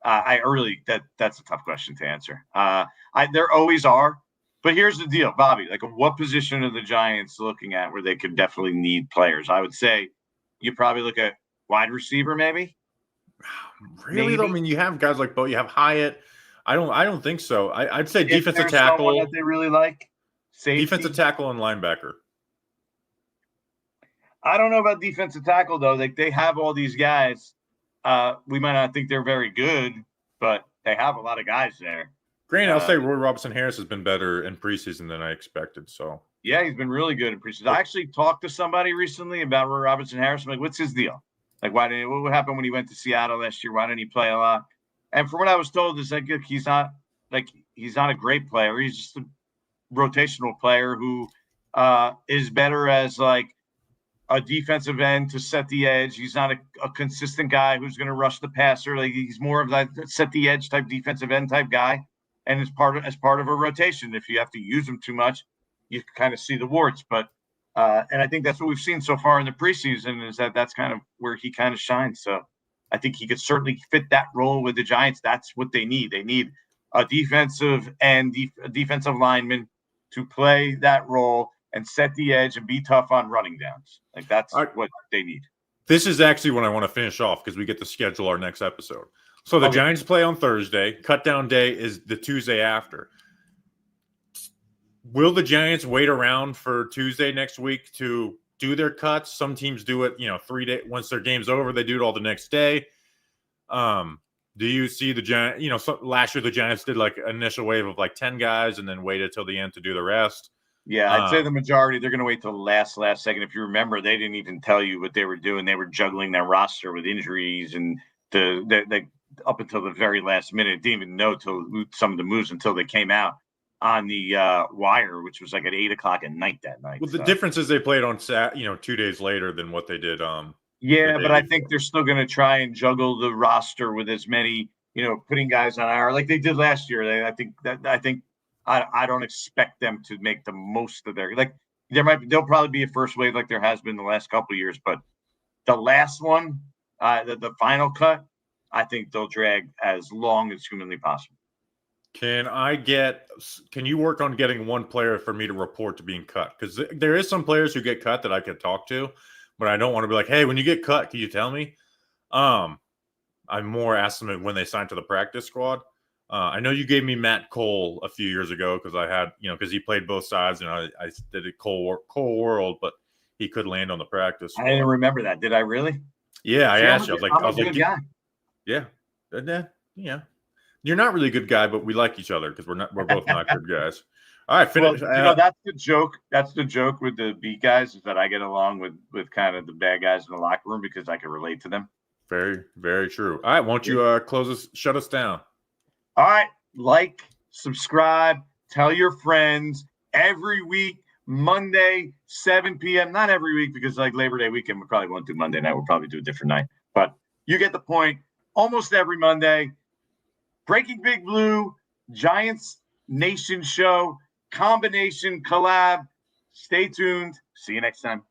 that's a tough question to answer. There always are, but here's the deal, Bobby. Like, what position are the Giants looking at where they could definitely need players? I would say you probably look at wide receiver, maybe. Really? Though? I mean, you have guys like Bo. You have Hyatt. I don't think so. I'd say If defensive there's someone tackle. that they really like, safety. Defensive tackle and linebacker. I don't know about defensive tackle though. Like they have all these guys. We might not think they're very good, but they have a lot of guys there. Granted, I'll say Roy Robertson-Harris has been better in preseason than I expected. So yeah, he's been really good in preseason. I actually talked to somebody recently about Roy Robertson-Harris. I'm like, what's his deal? Like, what happened when he went to Seattle last year? Why didn't he play a lot? And from what I was told, is like he's not a great player. He's just a rotational player who is better as like a defensive end to set the edge. He's not a consistent guy who's going to rush the passer. Like he's more of that set the edge type defensive end type guy. And as part of a rotation, if you have to use him too much, you can kind of see the warts. But and I think that's what we've seen so far in the preseason is that's kind of where he kind of shines. So I think he could certainly fit that role with the Giants. That's what they need. They need a defensive and defensive lineman to play that role and set the edge and be tough on running downs. Like that's what they need. This is actually when I want to finish off because we get to schedule our next episode. So the Giants play on Thursday. Cut down day is the Tuesday after. Will the Giants wait around for Tuesday next week to do their cuts? Some teams do it, 3 days. Once their game's over, they do it all the next day. Do you see the Giants? Last year the Giants did like an initial wave of like 10 guys and then waited till the end to do the rest. Yeah, I'd say the majority, they're going to wait till the last second. If you remember, they didn't even tell you what they were doing. They were juggling their roster with injuries and they up until the very last minute. Didn't even know till some of the moves until they came out on the wire, which was like at 8:00 at night that night. Well, the difference is they played on 2 days later than what they did. Yeah, but I think they're still going to try and juggle the roster with as many, putting guys on IR like they did last year. I don't expect them to make the most of there'll probably be a first wave like there has been the last couple of years, but the last one, the final cut, I think they'll drag as long as humanly possible. Can you work on getting one player for me to report to being cut? Because there is some players who get cut that I could talk to, but I don't want to be like, hey, when you get cut, can you tell me? I'm more asking them when they sign to the practice squad. I know you gave me Matt Cole a few years ago because I had, because he played both sides, and I did a Cole World, but he could land on the practice squad. I didn't remember that. Did I really? Yeah, I asked you. I was like, guy. Yeah. You're not really a good guy, but we like each other because we're both not good guys. All right, finish. Well, that's the joke. That's the joke with the B guys is that I get along with kind of the bad guys in the locker room because I can relate to them. Very, very true. All right, won't you shut us down? All right, like, subscribe, tell your friends every week, Monday, 7 p.m. Not every week because like Labor Day weekend, we probably won't do Monday night. We'll probably do a different night, but you get the point. Almost every Monday, Breaking Big Blue, Giants Nation show, combination collab. Stay tuned. See you next time.